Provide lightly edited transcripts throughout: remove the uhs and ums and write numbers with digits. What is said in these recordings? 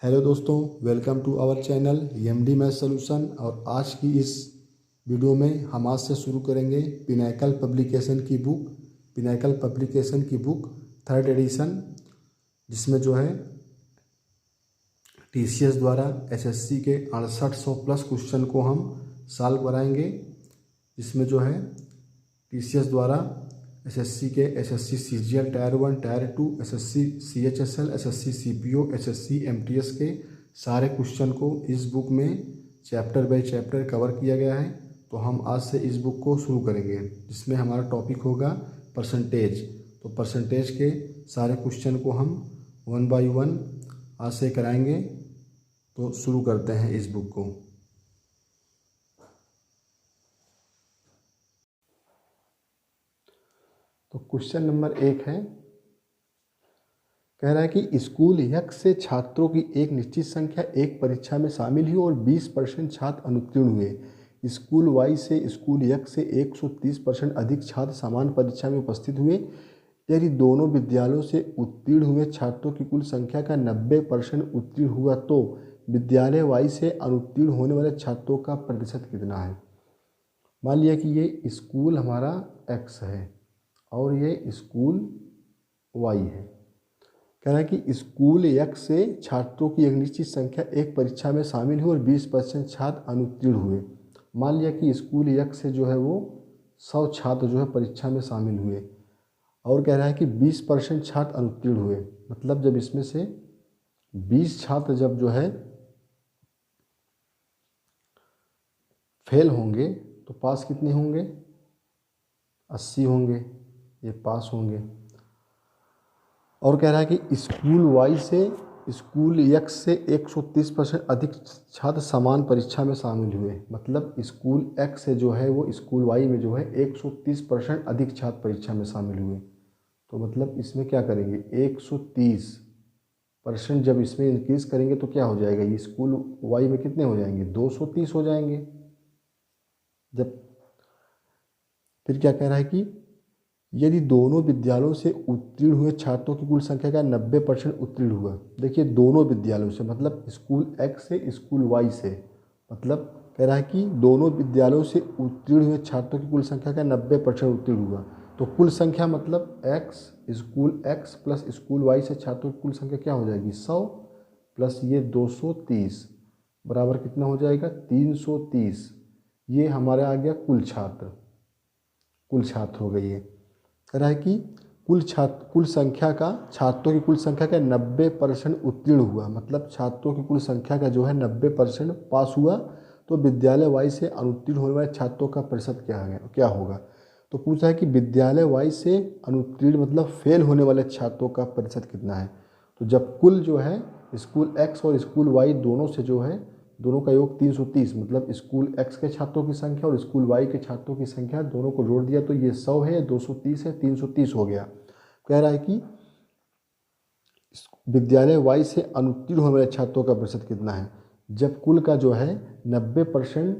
Hello दोस्तों, welcome to our channel MD math solution. और आज की इस वीडियो में हम आज से शुरू करेंगे पिनाकल पब्लिकेशन की बुक थर्ड एडिशन, जिसमें जो है टीसीएस द्वारा एसएससी के 6800 प्लस क्वेश्चन को हम सॉल्व कराएंगे। जिसमें जो है टीसीएस द्वारा SSC CGL tyre 1 tyre 2, SSC CHSL, SSC CPO, SSC MTS के सारे क्वेश्चन को इस बुक में चैप्टर बाय चैप्टर कवर किया गया है। तो हम आज से इस बुक को शुरू करेंगे, जिसमें हमारा टॉपिक होगा परसेंटेज। तो परसेंटेज के सारे क्वेश्चन को हम 1 बाय 1 आज से कराएंगे। तो शुरू करते हैं इस बुक को। तो क्वेश्चन नंबर 1 है, कह रहा है कि स्कूल यक्ष से छात्रों की एक निश्चित संख्या एक परीक्षा में शामिल हुई और 20% छात्र अनुत्तीर्ण हुए। स्कूल वाई से स्कूल यक्ष से 130% अधिक छात्र समान परीक्षा में उपस्थित हुए। यदि दोनों विद्यालयों से उत्तीर्ण हुए छात्रों की कुल संख्या का 90% उत्तीर्ण हुआ तो विद्यालय वाई से अनुत्तीर्ण होने वाले छात्रों का प्रतिशत कितना है। मान लिया कि ये स्कूल हमारा एक्स है और ये स्कूल वाई है। कह रहा है कि स्कूल एक्स से छात्रों की एक निश्चित संख्या एक परीक्षा में शामिल हुई और 20% छात्र अनुत्तीर्ण हुए। मान लिया कि स्कूल एक्स से जो है वो 100 छात्र जो है परीक्षा में शामिल हुए और कह रहा है कि 20% छात्र अनुत्तीर्ण हुए। मतलब जब इसमें से 20 छात्र जब जो है फेल होंगे तो पास कितने होंगे, 80 होंगे, ये पास होंगे। और कह रहा है कि स्कूल वाई से स्कूल एक्स से 130% अधिक छात्र समान परीक्षा में शामिल हुए। मतलब स्कूल एक्स से जो है वो स्कूल वाई में जो है 130% अधिक छात्र परीक्षा में शामिल हुए। तो मतलब इसमें क्या करेंगे, 130% जब इसमें इंक्रीज करेंगे तो क्या हो जाएगा, ये स्कूल वाई में कितने हो जाएंगे, 230 हो जाएंगे। जब फिर क्या कह रहा है कि यदि दोनों विद्यालयों से उत्तीर्ण हुए छात्रों की कुल संख्या का 90% उत्तीर्ण हुआ। देखिए दोनों विद्यालयों से मतलब स्कूल एक्स से स्कूल वाई से, मतलब कह रहा है कि दोनों विद्यालयों से उत्तीर्ण हुए छात्रों की कुल संख्या का 90% उत्तीर्ण हुआ। तो कुल संख्या मतलब school X plus school Y से छात्रों की कुल संख्या क्या हो जाएगी, 100 प्लस ये 230 बराबर कितना हो जाएगा, 330। ये हमारे आ गया कुल छात्र हो गई है। कह रहा है कि कुल संख्या का छात्रों की कुल संख्या का 90% उत्तीर्ण हुआ। मतलब छात्रों की कुल संख्या का जो है 90% पास हुआ। तो विद्यालय वाई से अनुत्तीर्ण होने वाले छात्रों का प्रतिशत क्या होगा। तो पूछा है कि विद्यालय वाई से अनुत्तीर्ण मतलब फेल होने वाले छात्रों का प्रतिशत कितना है। तो जब कुल जो है स्कूल एक्स और स्कूल वाई दोनों से जो है दोनों का योग 330, मतलब स्कूल एक्स के छात्रों की संख्या और स्कूल वाई के छात्रों की संख्या दोनों को जोड़ दिया तो ये 100 है, 230 है, 330 हो गया। कह रहा है कि विद्यालय वाई से अनुत्तीर्ण होने वाले छात्रों का प्रतिशत कितना है। जब कुल का जो है 90%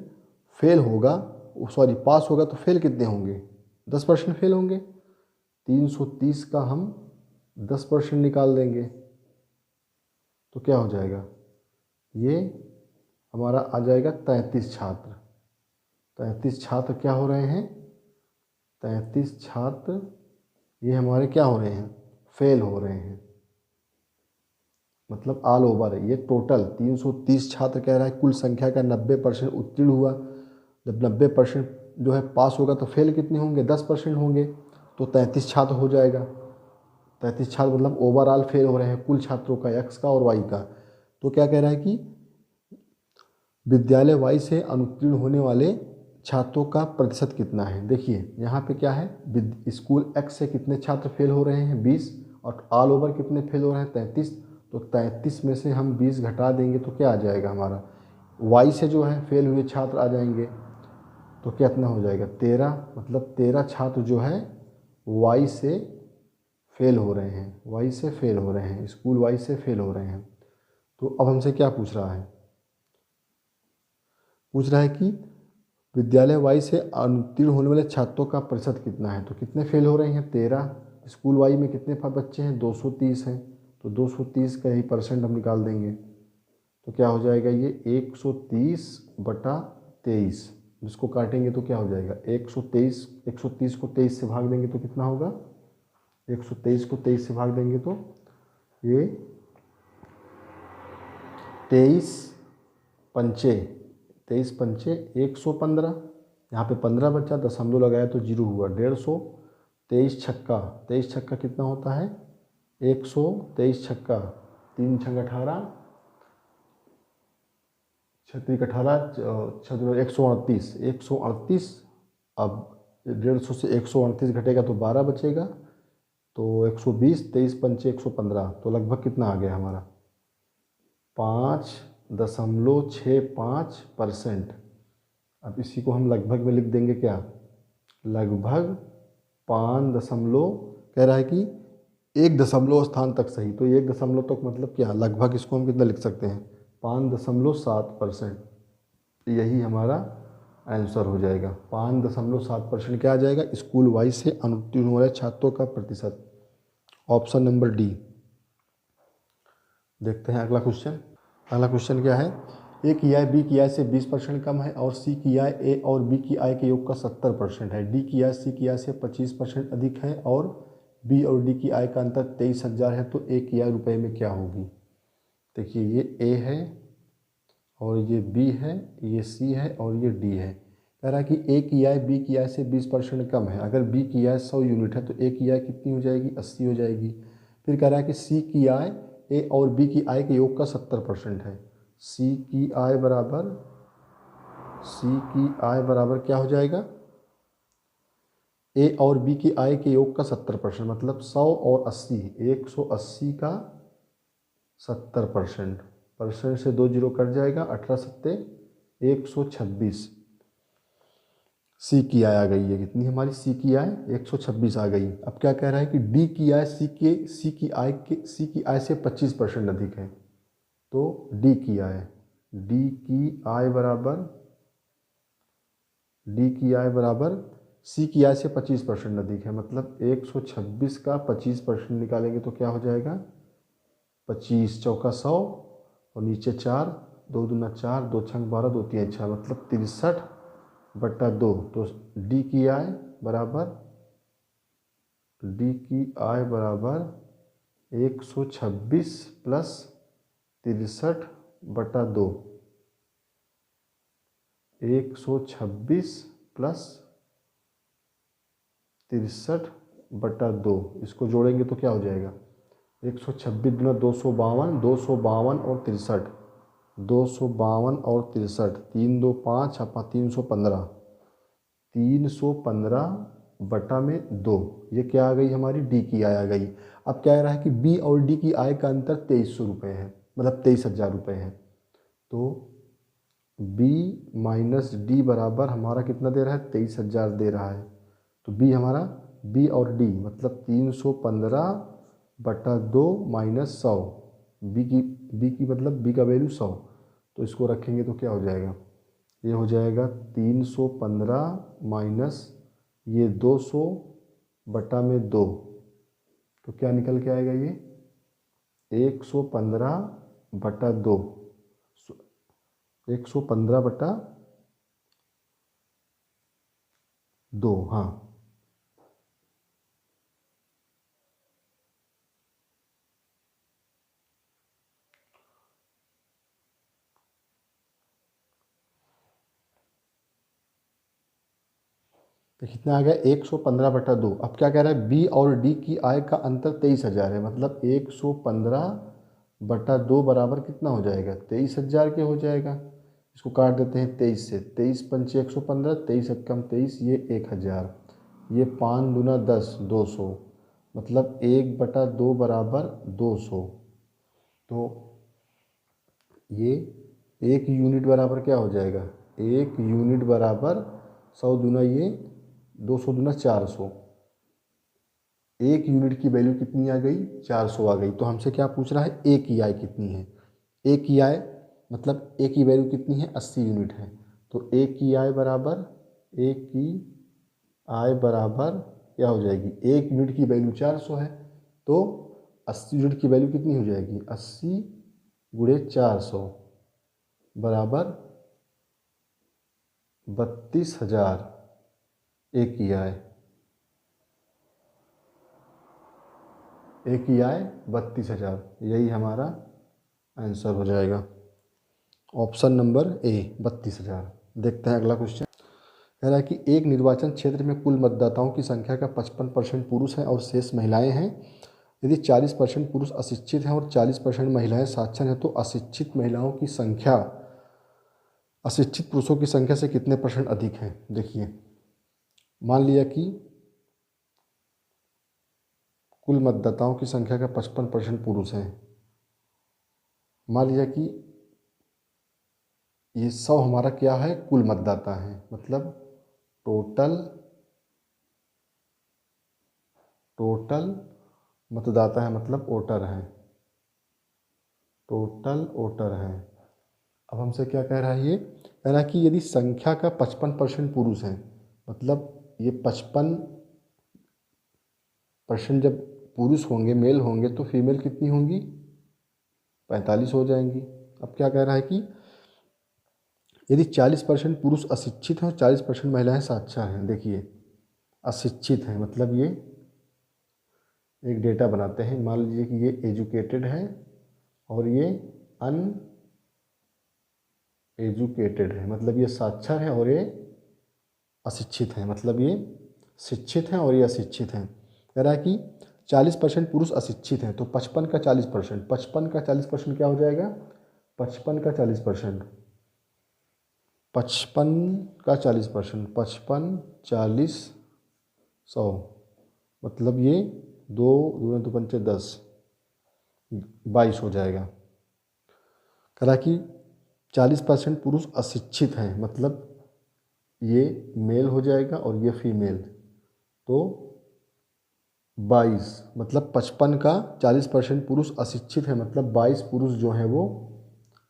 फेल होगा, सॉरी पास होगा, तो फेल कितने होंगे, 10% फेल होंगे। 330 का हम 10% निकाल देंगे तो क्या हो जाएगा, ये हमारा आ जाएगा 33 छात्र। 33 छात्र क्या हो रहे हैं, 33 छात्र ये हमारे क्या हो रहे हैं, फेल हो रहे हैं। मतलब ऑल ओवर है ये टोटल 330 छात्र कह रहा है कुल संख्या का 90% उत्तीर्ण हुआ। जब 90% जो है पास होगा तो फेल कितने होंगे, 10% होंगे। तो 33 छात्र हो जाएगा। 33 छात्र मतलब ओवरऑल फेल हो रहे हैं कुल छात्रों का, एक्स का और वाई का। तो क्या कह रहा है कि विद्यालय वाई से अनुत्तीर्ण होने वाले छात्रों का प्रतिशत कितना है। देखिए यहाँ पे क्या है, स्कूल एक्स से कितने छात्र फेल हो रहे हैं, 20, और ऑल ओवर कितने फेल हो रहे हैं, 33। तो 33 में से हम 20 घटा देंगे तो क्या आ जाएगा हमारा, वाई से जो है फेल हुए छात्र आ जाएंगे। तो कितना हो जाएगा, 13। मतलब 13 छात्र जो है वाई से फेल हो रहे हैं, स्कूल वाई से फेल हो रहे हैं। तो अब हमसे क्या पूछ रहा है, कि विद्यालय वाई से अनुत्तीर्ण होने वाले छात्रों का प्रतिशत कितना है। तो कितने फेल हो रहे हैं, 13। स्कूल वाई में कितने बच्चे हैं, 230 हैं। तो 230 का ही परसेंट हम निकाल देंगे। तो क्या हो जाएगा ये 130/23, जिसको काटेंगे तो क्या हो जाएगा 130 को 23 से भाग देंगे तो कितना होगा, 123 को 23 से भाग देंगे तो ये 23 पंचे 115, यहाँ पे 15 बचा, दशमलव लगाया तो 0 हुआ, 150, 23 छक्का कितना होता है 100, 23 छक्का 3 छंग 18, 138, 138। अब 150 से 138 घटेगा तो 12 बचेगा, तो 120, 23 पंचे 115, तो लगभग कितना आ गया हमारा 5.65%। अब इसी को हम लगभग में लिख देंगे क्या, लगभग 5 कह रहा है कि 1 स्थान तक सही, तो 1 तक मतलब क्या, लगभग इसको हम कितना लिख सकते हैं 5.7%। यही हमारा आंसर हो जाएगा। 5.7% क्या आ जाएगा, स्कूल वाइज से अनुत्तीर्ण हो रहे छात्रों का प्रतिशत, ऑप्शन नंबर डी। देखते हैं अगला क्वेश्चन। अगला क्वेश्चन क्या है, ए की आय बी की आय से 20% कम है और सी की आय ए और बी की आय के योग का 70% है। डी की आय सी की आय से 25% अधिक है और बी और डी की आय का अंतर 23,000 है, तो ए की आय रुपए में क्या होगी। देखिए ये ए है और ये बी है, ये सी है और ये डी है। कह रहा है कि ए की आय बी की आय से 20% कम है। अगर बी की आय 100 यूनिट है तो ए की आय कितनी हो जाएगी, 80 हो जाएगी। फिर कह रहा है कि सी की आय ए और बी की आय के योग का 70% है। सी की आय बराबर क्या हो जाएगा, ए और बी की आय के योग का 70%, मतलब 100 और 80, 180 का 70%, परसेंट से 2 जीरो कट जाएगा, 18 सत्ते 126। सी की आय आ गई है कितनी, हमारी सी की आय 126 आ गई। अब क्या कह रहा है कि डी की आय सी की आय से 25% अधिक है, तो डी की आय बराबर सी की आय से 25% अधिक है, मतलब 126 का 25% निकालेंगे तो क्या हो जाएगा 25 चौका 100 और नीचे 4, 2 दूना 4, 2 छंग 12, 2 तीन 6, मतलब 63/2। तो डी की आय बराबर 126 प्लस 63/2, 126 प्लस 63/2, इसको जोड़ेंगे तो क्या हो जाएगा 126 गुना 252, 252 और 63, 252 और 63, 3 2 5 अपा 315, 315/2, ये क्या आ गई हमारी डी की आय आ गई। अब क्या कह रहा है कि बी और डी की आय का अंतर 2300 रुपये है, मतलब 23,000 रुपये है। तो बी माइनस डी बराबर हमारा कितना दे रहा है 23,000 दे रहा है। तो बी हमारा बी और डी मतलब 315/2 माइनस 100, बी की मतलब बी का वैल्यू 100, तो इसको रखेंगे तो क्या हो जाएगा, ये हो जाएगा 315 माइनस ये 200/2, तो क्या निकल के आएगा ये 115/2, 115/2, हाँ। तो कितना आ गया 115/2। अब क्या कह रहा है बी और डी की आय का अंतर 23,000 है, मतलब 115/2 बराबर कितना हो जाएगा 23,000 के हो जाएगा। इसको काट देते हैं 23 से, 23 पंचे 115, 23 एकम 23, ये 1,000, ये 5 दूना 10, 200, मतलब 1/2 बराबर 200। तो ये 1 यूनिट बराबर क्या हो जाएगा, 1 यूनिट बराबर 100 दूना ये 200 दूना 400, 1 यूनिट की वैल्यू कितनी आ गई 400 आ गई। तो हमसे क्या पूछ रहा है ए की आय कितनी है, ए की आय मतलब ए की वैल्यू कितनी है 80 यूनिट है। तो ए की आय बराबर क्या हो जाएगी, 1 यूनिट की वैल्यू 400 है, तो 80 यूनिट की वैल्यू कितनी हो जाएगी 80 गुणे 400, बराबर 32,000 एक ही आए, एक ही आए 32,000, यही हमारा आंसर हो जाएगा। Option number A 32,000। देखते हैं अगला क्वेश्चन। कह रहा है कि एक निर्वाचन क्षेत्र में कुल मतदाताओं की संख्या का 55% पुरुष हैं और शेष महिलाएं हैं। यदि 40% पुरुष अशिक्षित हैं और 40% महिलाएं साक्षर हैं तो अशिक्षित महिलाओं की संख्या अशिक्षित पुरुषों की संख्या से कितने % अधिक है। देखिए, मान लिया कि कुल मतदाताओं की संख्या का 55% पुरुष है। मान लिया कि ये 100 हमारा क्या है, कुल मतदाता है, मतलब टोटल मतदाता है, मतलब वोटर है, टोटल वोटर है। अब हमसे क्या कह रहा है, ये कह रहा है कि यदि संख्या का 55% पुरुष है, मतलब ये 55% जब पुरुष होंगे, मेल होंगे, तो फीमेल कितनी होंगी, 45 हो जाएंगी। अब क्या कह रहा है कि यदि 40% पुरुष अशिक्षित हैं और 40% महिलाएं साक्षर हैं। देखिए, अशिक्षित हैं मतलब ये एक डेटा बनाते हैं, मान लीजिए कि ये एजुकेटेड है और ये अनएजुकेटेड है, मतलब ये साक्षर है और ये अशिक्षित है, मतलब ये शिक्षित हैं और ये अशिक्षित हैं। कह रहा है कि 40% पुरुष अशिक्षित हैं, तो 55 का 40%, 55 का 40% क्या हो जाएगा, 55 का 40%, 55 का 40%, 55 40 100, मतलब ये 2 2 2 पंचे 10 22 हो जाएगा। कह रहा कि 40% पुरुष अशिक्षित हैं, मतलब ये मेल हो जाएगा और ये फीमेल, तो 22, मतलब 55 का 40% पुरुष अशिक्षित है, मतलब 22 पुरुष जो हैं वो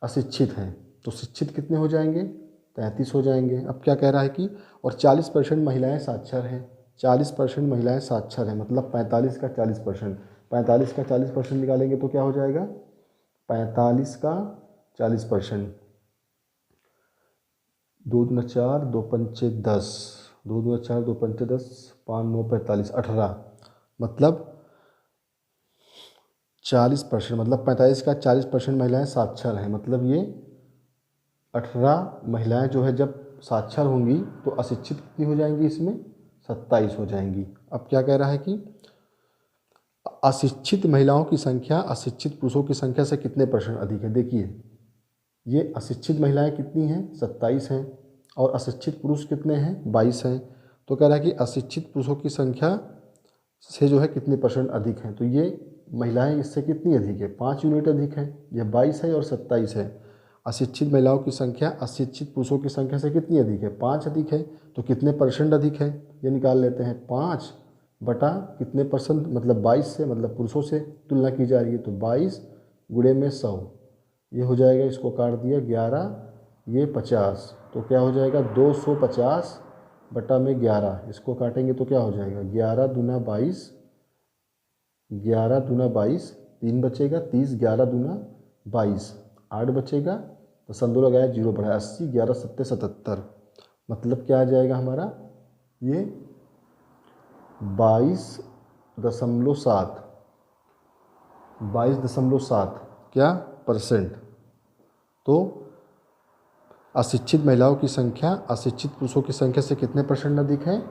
अशिक्षित हैं, तो शिक्षित कितने हो जाएंगे, 33 हो जाएंगे। अब क्या कह रहा है कि और 40% महिलाएं साक्षर हैं, 40% महिलाएं साक्षर हैं, मतलब 45 का 40%, 45 का 40% निकालेंगे तो क्या हो जाएगा, 45 का 40%, 2 दूना 4 2 पंचे 10, 2 दूना 4 2 पंचे 10, 5 9 45 18, मतलब 40%, मतलब 45 का 40% महिलाएं साक्षर हैं, मतलब ये 18 महिलाएं जो है जब साक्षर होंगी तो अशिक्षित कितनी हो जाएंगी, इसमें 27 हो जाएंगी। अब क्या कह रहा है कि अशिक्षित महिलाओं की संख्या अशिक्षित पुरुषों की संख्या से कितने % अधिक है। देखिए, ये अशिक्षित महिलाएं कितनी हैं, 27 हैं, और अशिक्षित पुरुष कितने हैं, 22 हैं। तो कह रहा है कि अशिक्षित पुरुषों की संख्या से जो है कितने % अधिक हैं, तो ये महिलाएं इससे कितनी अधिक है, 5 यूनिट अधिक है, यह 22 है और 27 है। अशिक्षित महिलाओं की संख्या अशिक्षित पुरुषों की संख्या से कितनी अधिक है, 5 अधिक है, तो कितने % अधिक है ये निकाल लेते हैं, 5 बटा कितने %, मतलब 22 से, मतलब पुरुषों से तुलना की जा रही है, तो 22 गुणे में 100, ये हो जाएगा, इसको काट दिया 11, ये 50, तो क्या हो जाएगा 250 बटा में 11, इसको काटेंगे तो क्या हो जाएगा 11 दूना 22, 11 दूना 22, 3 बचेगा 30, 11 दूना 22, 8 बचेगा, तो सन 2 लगाया 0 बढ़ाया 80, 11 सत्ते 77, मतलब क्या आ जाएगा हमारा ये 22.7, 22.7 क्या % तो अशिक्षित महिलाओं की संख्या अशिक्षित पुरुषों की संख्या से कितने % अधिक है,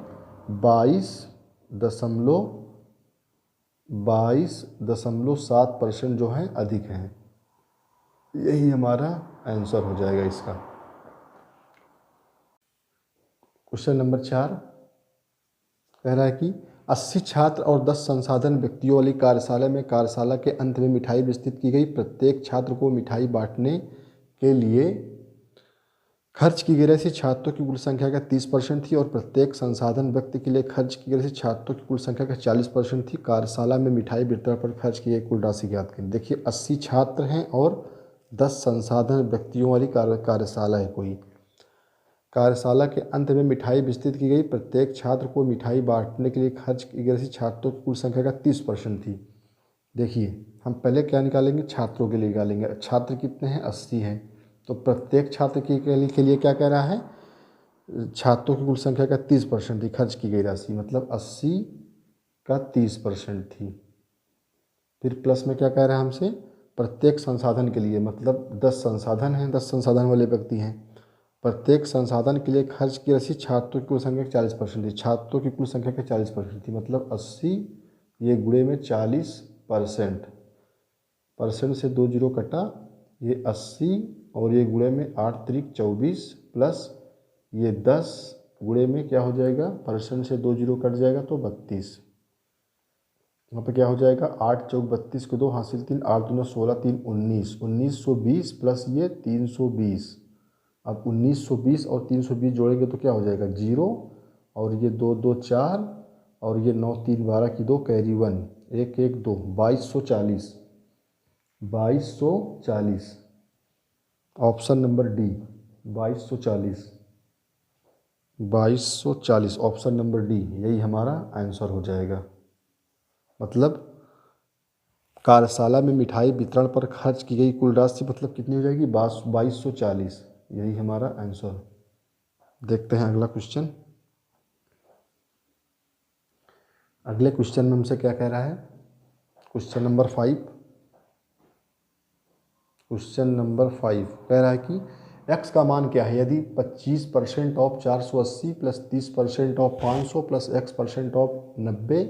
22.7% जो है अधिक है। यही हमारा आंसर हो जाएगा इसका। क्वेश्चन नंबर 4 कह रहा है कि 80 छात्र और 10 संसाधन व्यक्तियों वाली कार्यशाला में कार्यशाला के अंत में मिठाई वितरित की गई। प्रत्येक छात्र को मिठाई बांटने के लिए खर्च की गई राशि छात्रों की कुल संख्या का 30% थी और प्रत्येक संसाधन व्यक्ति के लिए खर्च की गई राशि छात्रों की कुल संख्या का 40% थी। कार्यशाला में मिठाई वितरण पर खर्च की गई कुल राशि ज्ञात करें। देखिए, 80 छात्र हैं और 10 संसाधन व्यक्तियों वाली कार्यशाला है कोई। कार्यशाला के अंत में मिठाई वितरित की गई। प्रत्येक छात्र को मिठाई बांटने के लिए खर्च की गई राशि छात्रों की कुल संख्या का 30% थी। देखिए, हम पहले क्या निकालेंगे, छात्रों के लिए निकालेंगे। छात्र कितने हैं, 80 हैं, तो प्रत्येक छात्र के लिए क्या कह रहा है, छात्रों की कुल संख्या का 30% थी खर्च की गई राशि, मतलब 80 का 30% थी। फिर प्लस में क्या कह रहा है हमसे, प्रत्येक संसाधन के लिए, मतलब 10 संसाधन हैं, 10 संसाधन वाले व्यक्ति हैं, प्रत्येक संसाधन के लिए खर्च की राशि छात्रों की कुल संख्या की 40% थी, छात्रों की कुल संख्या की 40% थी, मतलब 80 ये गुणे में 40%, परसेंट से 2 जीरो कटा, ये 80 और ये गुणे में 8 त्रिक 24 प्लस ये 10 गुणे में क्या हो जाएगा, परसेंट से 2 जीरो कट जाएगा तो 32, यहाँ पे क्या हो जाएगा 8 चौक 32 को 2 हासिल 3, 8 दूना 16 3 19, 1920 प्लस ये 320। अब 1920 और 320 जोड़ेंगे तो क्या हो जाएगा 0, और ये 2 2 4 और ये 9 3 12 की 2 carry 1 1 1 2 2240, 2240 option number D 2240, 2240 option number D यही हमारा आंसर हो जाएगा। मतलब कार्यशाला में मिठाई वितरण पर खर्च की गई कुल राशि मतलब कितनी हो जाएगी 2240, यही हमारा आंसर। देखते हैं अगला क्वेश्चन। अगले क्वेश्चन में हमसे क्या कह रहा है, क्वेश्चन नंबर 5, क्वेश्चन नंबर 5 कह रहा है कि x का मान क्या है यदि 25% of 480 plus 30% of 500 plus x% of 90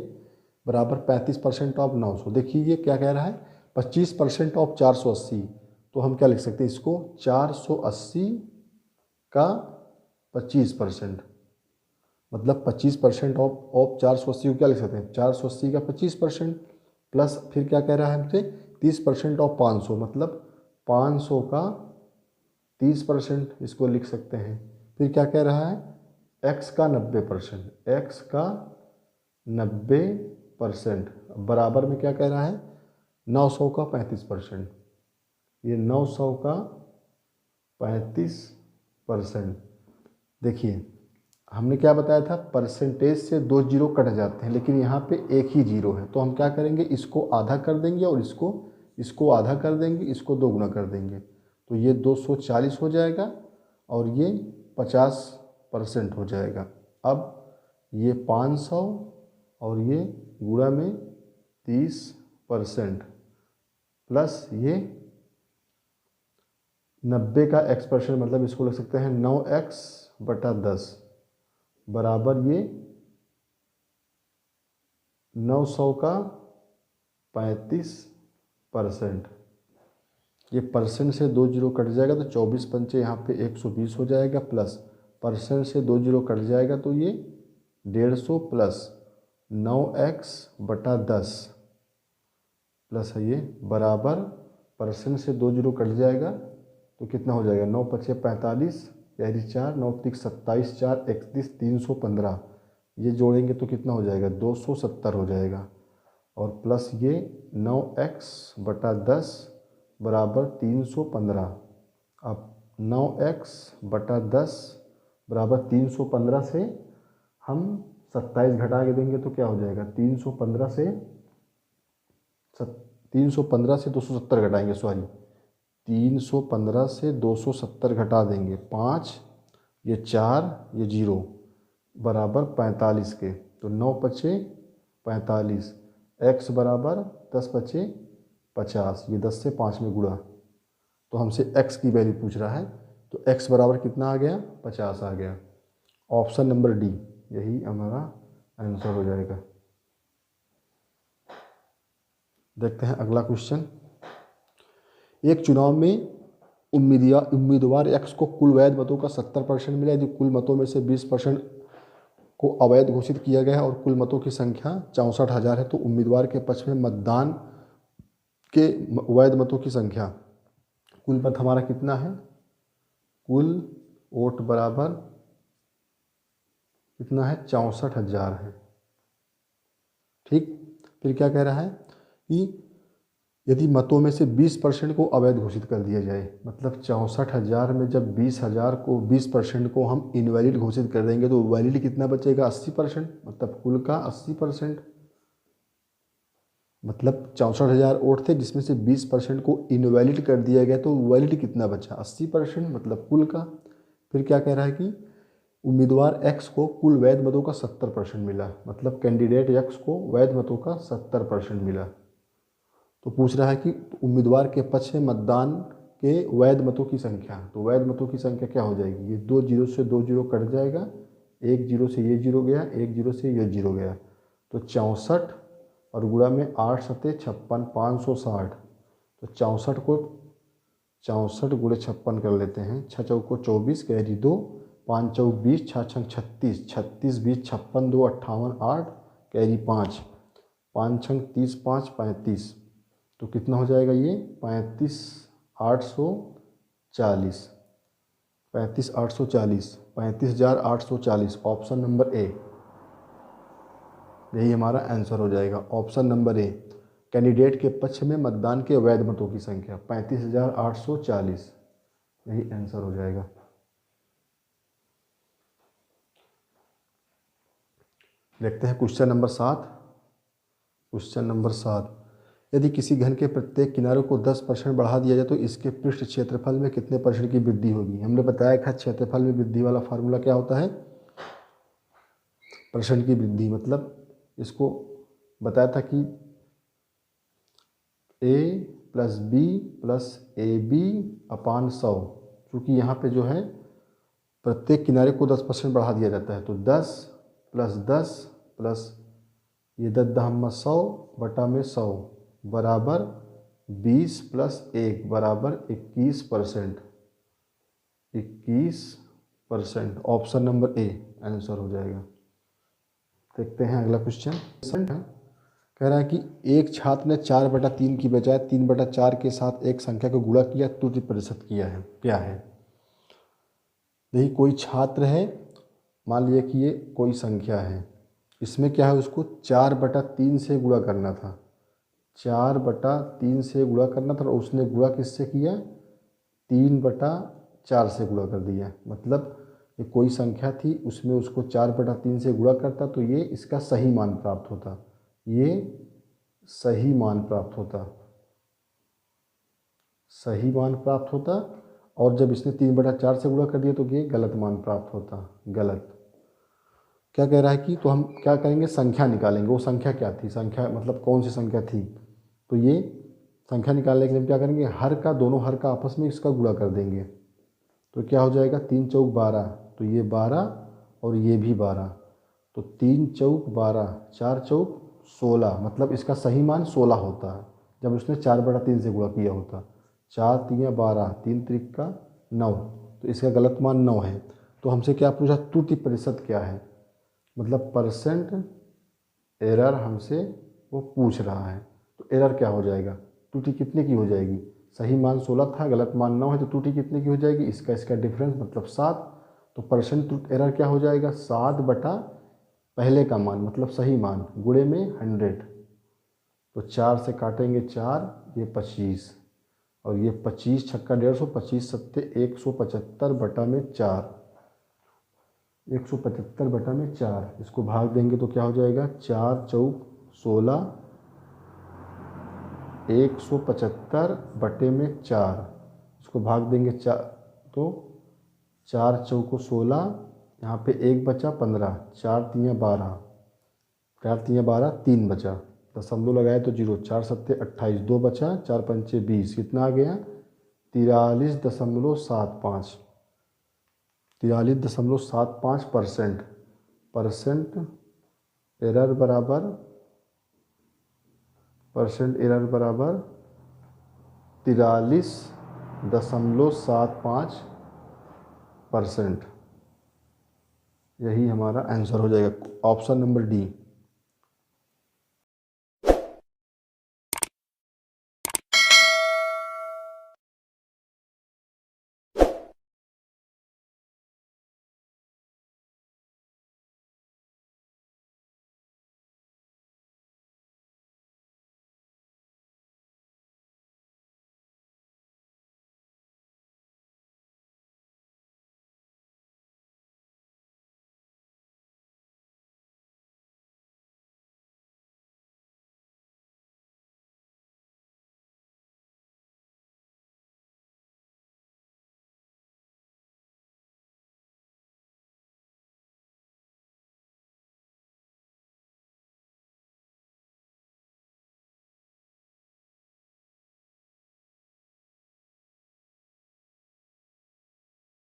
बराबर 35% ऑफ 900। देखिए ये क्या कह रहा है, 25% ऑफ 480, तो हम क्या लिख सकते हैं इसको 480 का 25%, मतलब 25% ऑफ 480 को क्या लिख सकते हैं 480 का 25%, प्लस फिर क्या कह रहा है हमसे 30% ऑफ 500, मतलब 500 का 30%, इसको लिख सकते हैं। फिर क्या कह रहा है x का 90%, x का 90% बराबर में क्या कह रहा है 900 का 35%, ये 900 का 35%। देखिए हमने क्या बताया था, परसेंटेज से 2 जीरो कट जाते हैं, लेकिन यहाँ पे एक ही जीरो है, तो हम क्या करेंगे इसको आधा कर देंगे और इसको आधा कर देंगे, इसको 2 गुना कर देंगे, तो ये 240 हो जाएगा और ये 50% हो जाएगा। अब ये 500 और ये गुणा में 30% प्लस ये 90 का x%, मतलब इसको लिख सकते हैं 9x/10 बराबर ये 900 का 35%। ये परसेंट से 2 जीरो कट जाएगा तो 24 पंचे यहाँ पे 120 हो जाएगा, प्लस परसेंट से 2 जीरो कट जाएगा तो ये 150 प्लस 9x/10 प्लस है ये बराबर परसेंट से 2 जीरो कट जाएगा तो कितना हो जाएगा 9 पचे 45 कैरी 4 9 तिक 27 4 31 315, ये जोड़ेंगे तो कितना हो जाएगा 270 हो जाएगा, और प्लस ये 9x/10 बराबर 315। अब 9x/10 बराबर 315 से हम 27 घटा के देंगे तो क्या हो जाएगा 315 से 270 घटाएंगे, सॉरी 315 से 270 घटा देंगे, 5 ये 4 ये 0 बराबर 45 के, तो 9 पचे 45, x बराबर 10 पचे 50, ये 10 से 5 में गुणा, तो हमसे x की वैल्यू पूछ रहा है, तो x बराबर कितना आ गया 50 आ गया। ऑप्शन नंबर डी यही हमारा आंसर हो जाएगा। देखते हैं अगला क्वेश्चन। एक चुनाव में उम्मीदवार x को कुल वैध मतों का 70% मिला, यदि कुल मतों में से 20% को अवैध घोषित किया गया है और कुल मतों की संख्या 64,000 है, तो उम्मीदवार के पक्ष में मतदान के वैध मतों की संख्या, कुल मत हमारा कितना है, कुल वोट बराबर कितना है 64,000 है। ठीक, फिर क्या कह रहा है कि यदि मतों में से 20% को अवैध घोषित कर दिया जाए, मतलब 64,000 में जब 20% को हम इनवैलिड घोषित कर देंगे तो वैलिड कितना बचेगा 80%, मतलब कुल का 80%। मतलब 64,000 वोट थे जिसमें से 20% को इनवैलिड कर दिया गया, तो वैलिड कितना बचा? 80%, मतलब कुल का। फिर क्या कह रहा है कि उम्मीदवार एक्स को कुल वैध मतों का 70% मिला, मतलब कैंडिडेट एक्स को वैध मतों का 70% मिला। तो पूछ रहा है कि उम्मीदवार के पक्ष में मतदान के वैध मतों की संख्या। तो वैध मतों की संख्या क्या हो जाएगी? ये 2 जीरो से 2 जीरो कट जाएगा, 1 जीरो से ये जीरो गया, 1 जीरो से ये जीरो गया, तो 64 और गुणा में 8 सत्ते 56, 560। तो 64 गुणे 56 कर लेते हैं। 6 चौक को 24, कैरी 2, 5 चौक 20, 6 छंग 36, 36 20 56, 2 58, 8 कैरी 5, 5 छंग 30, 5 35। तो कितना हो जाएगा ये? 35,840, 35,840, 35,840। ऑप्शन नंबर ए, यही हमारा आंसर हो जाएगा। ऑप्शन नंबर ए, कैंडिडेट के पक्ष में मतदान के वैध मतों की संख्या 35,840, यही आंसर हो जाएगा। देखते हैं क्वेश्चन नंबर 7। क्वेश्चन नंबर 7, यदि किसी घन के प्रत्येक किनारे को 10% बढ़ा दिया जाए तो इसके पृष्ठ क्षेत्रफल में कितने % की वृद्धि होगी? हमने बताया था क्षेत्रफल में वृद्धि वाला फार्मूला क्या होता है? % की वृद्धि, मतलब इसको बताया था कि a + b + ab अपान 100। क्योंकि यहाँ पे जो है प्रत्येक किनारे को 10% बढ़ा दिया जाता है, तो 10 + 10 प्लस ये 10 बटा में 100 बराबर 20 + 1 बराबर 21%। 21%, ऑप्शन नंबर ए आंसर हो जाएगा। देखते हैं अगला क्वेश्चन। कह रहा है कि एक छात्र ने 4/3 की बजाय 3/4 के साथ एक संख्या को गुणा किया, त्रुटि प्रतिशत किया है, क्या है? यही कोई छात्र है, मान लिया कि ये कोई संख्या है, इसमें क्या है, उसको 4/3 से गुणा करना था, 4/3 से गुणा करना था, और उसने गुणा किससे किया? 3/4 से गुणा कर दिया। मतलब ये कोई संख्या थी, उसमें उसको 4/3 से गुणा करता तो ये इसका सही मान प्राप्त होता, ये सही मान प्राप्त होता, सही मान प्राप्त होता। और जब इसने 3/4 से गुणा कर दिया तो ये गलत मान प्राप्त होता, गलत। क्या कह रहा है कि तो हम क्या करेंगे? संख्या निकालेंगे। वो संख्या क्या थी? संख्या मतलब कौन सी संख्या थी? तो ये संख्या निकालने के लिए हम क्या करेंगे? हर का, दोनों हर का आपस में इसका गुणा कर देंगे। तो क्या हो जाएगा? 3 चौक 12, तो ये 12 और ये भी 12, तो 3 चौक 12, 4 चौक 16, मतलब इसका सही मान 16 होता है जब उसने 4/3 से गुणा किया होता। 4 3 12, 3 त्रिक का 9, तो इसका गलत मान 9 है। तो हमसे क्या पूछा? त्रुटि प्रतिशत क्या है, मतलब % एरर हमसे वो पूछ रहा है। तो एरर क्या हो जाएगा? त्रुटि कितने की हो जाएगी? सही मान 16 था, गलत मान 9 है, तो त्रुटि कितने की हो जाएगी? इसका डिफरेंस मतलब 7। तो % एरर क्या हो जाएगा? 7 बटा पहले का मान मतलब सही मान गुणे में 100। तो 4 से काटेंगे 4, ये 25, और ये 25 छक्का 150, 25 सत्ते 175 बटा में 4, 175 बटा में 4। इसको भाग देंगे तो क्या हो जाएगा? 4 चौक 16, 175 बटे में 4, इसको भाग देंगे 4, तो 4 चौको 16, यहाँ पे 1 बचा 15, 4 3 12, 4 3 12, 3 बचा, दशमलव लगाए तो 0, 4 सत्ते 28, 2 बचा, 4 पंचे 20, कितना आ गया? 43.75, 43.75%। एरर बराबर 43.75%। यही हमारा आंसर हो जाएगा, ऑप्शन नंबर डी।